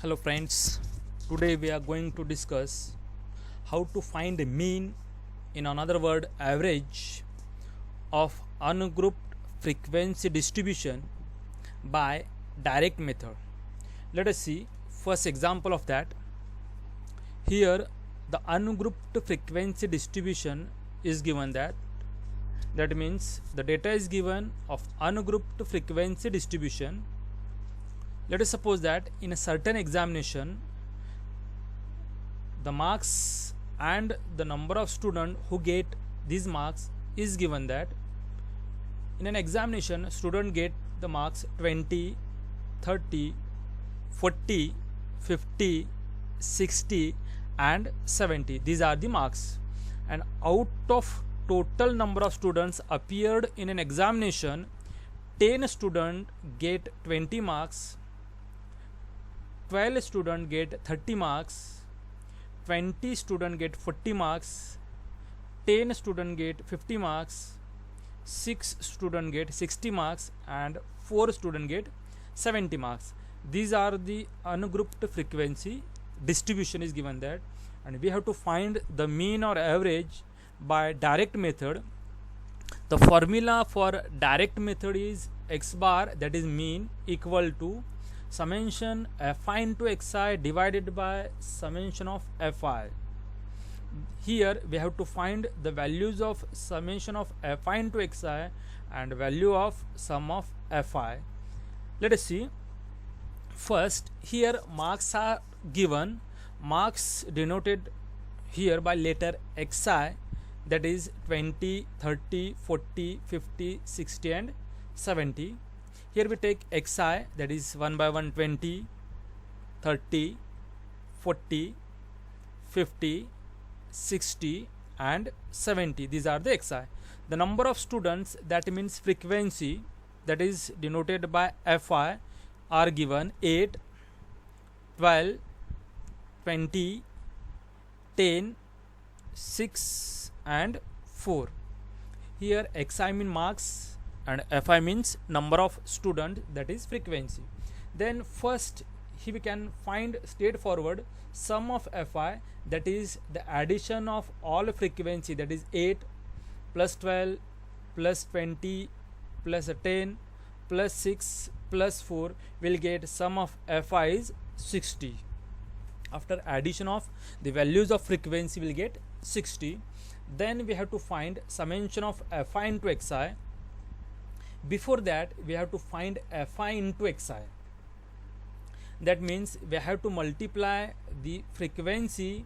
Hello friends, today we are going to discuss how to find a mean, in another word average, of ungrouped frequency distribution by direct method. Let us see first example of that. Here the ungrouped frequency distribution is given that means the data is given of ungrouped frequency distribution. Let us suppose that in a certain examination the marks and the number of students who get these marks is given that in an examination student get the marks 20, 30, 40, 50, 60 and 70. These are the marks, and out of total number of students appeared in an examination, 10 students get 20 marks, 12 students get 30 marks, 20 students get 40 marks, 10 students get 50 marks, 6 students get 60 marks and 4 students get 70 marks. These are the ungrouped frequency distribution is given that, and we have to find the mean or average by direct method. The formula for direct method is x bar, that is mean, equal to summation fi into xi divided by summation of fi. Here we have to find the values of summation of fi into xi and value of sum of fi. Let us see. First, here marks are given, marks denoted here by letter xi, that is 20, 30, 40, 50, 60 and 70. Here we take xi, that is 1 by 1 20, 30, 40, 50, 60 and 70. These are the xi. The number of students, that means frequency, that is denoted by fi, are given 8, 12, 20, 10, 6 and 4. Here xi mean marks and fi means number of student, that is frequency. Then first here we can find straightforward sum of fi, that is the addition of all frequency, that is 8 plus 12 plus 20 plus 10 plus 6 plus 4 will get sum of fi is 60. After addition of the values of frequency will get 60. Then we have to find summation of fi into xi. Before that we have to find fi into xi. That means we have to multiply the frequency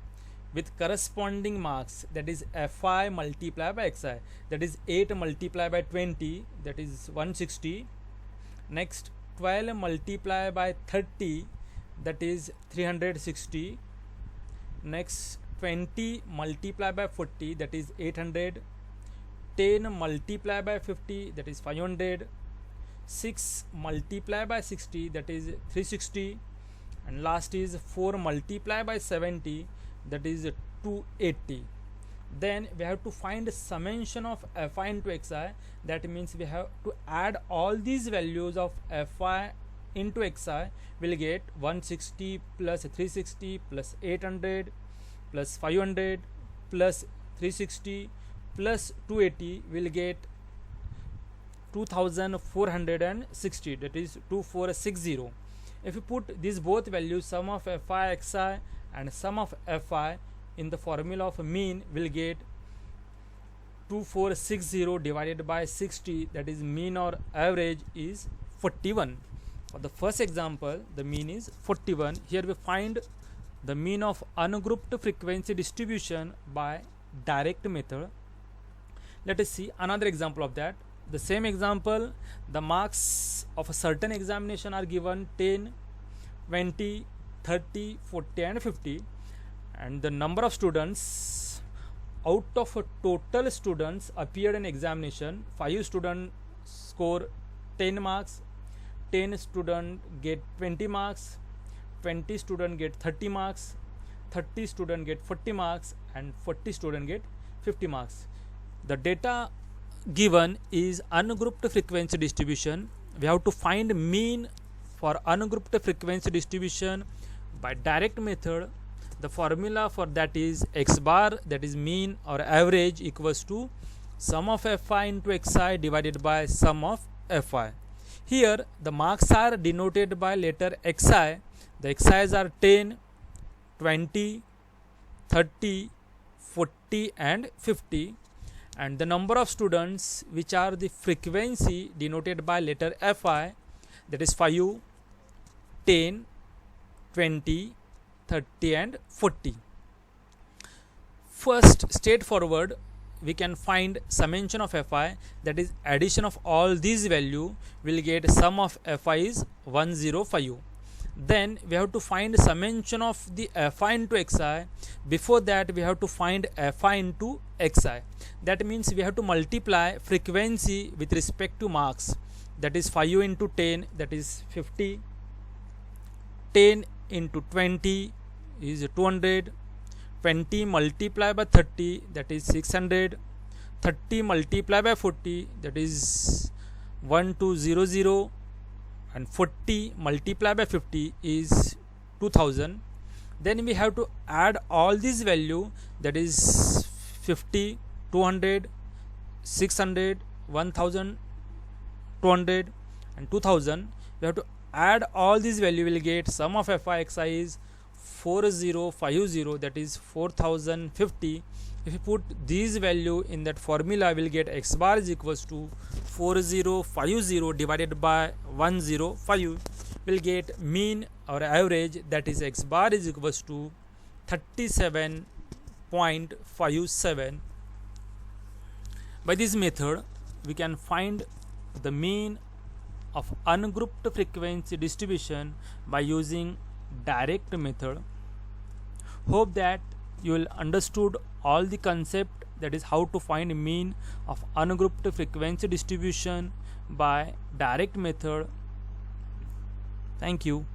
with corresponding marks, that is fi multiplied by xi, that is 8 multiplied by 20, that is 160. Next 12 multiplied by 30, that is 360. Next 20 multiplied by 40, that is 800. 10 multiplied by 50, that is 500. 6 multiplied by 60, that is 360. And last is 4 multiplied by 70, that is 280. Then we have to find summation of fi into xi. That means we have to add all these values of fi into xi. Will get 160 plus 360 plus 800 plus 500 plus 360 plus 280 will get 2460, that is 2460. If you put these both values, sum of fi xi and sum of fi, in the formula of mean will get 2460 divided by 60, that is mean or average is 41. For the first example the mean is 41. Here we find the mean of ungrouped frequency distribution by direct method. Let us see another example of that. The same example, the marks of a certain examination are given 10, 20, 30, 40 and 50, and the number of students, out of a total students appeared in examination, 5 students score 10 marks, 10 students get 20 marks, 20 students get 30 marks, 30 students get 40 marks and 40 students get 50 marks. The data given is ungrouped frequency distribution. We have to find mean for ungrouped frequency distribution By direct method, the formula for that is x bar, that is mean or average, equals to sum of fi into xi divided by sum of fi. Here the marks are denoted by letter xi. The xi's are 10, 20, 30, 40 and 50, and the number of students, which are the frequency, denoted by letter fi, that is 5, 10, 20, 30 and 40. First, straightforward, we can find summation of fi, that is addition of all these value will get sum of fi is 105. Then we have to find summation of the fi into xi. Before that we have to find fi into xi. That means we have to multiply frequency with respect to marks, that is 5 into 10, that is 50, 10 into 20 is 200, 20 multiplied by 30, that is 600, 30 multiplied by 40, that is 1200, and 40 multiplied by 50 is 2000. Then we have to add all these value, that is 50, 200, 600, 1200 and 2000. We have to add all these value, will get sum of fi xi is 4050, that is 4050. If you put these value in that formula, will get x bar is equals to 4050 divided by 105, will get mean or average, that is x bar is equals to 37.57. By this method we can find the mean of ungrouped frequency distribution by using direct method. Hope that you will understood all the concept, that is how to find mean of ungrouped frequency distribution by direct method. Thank you.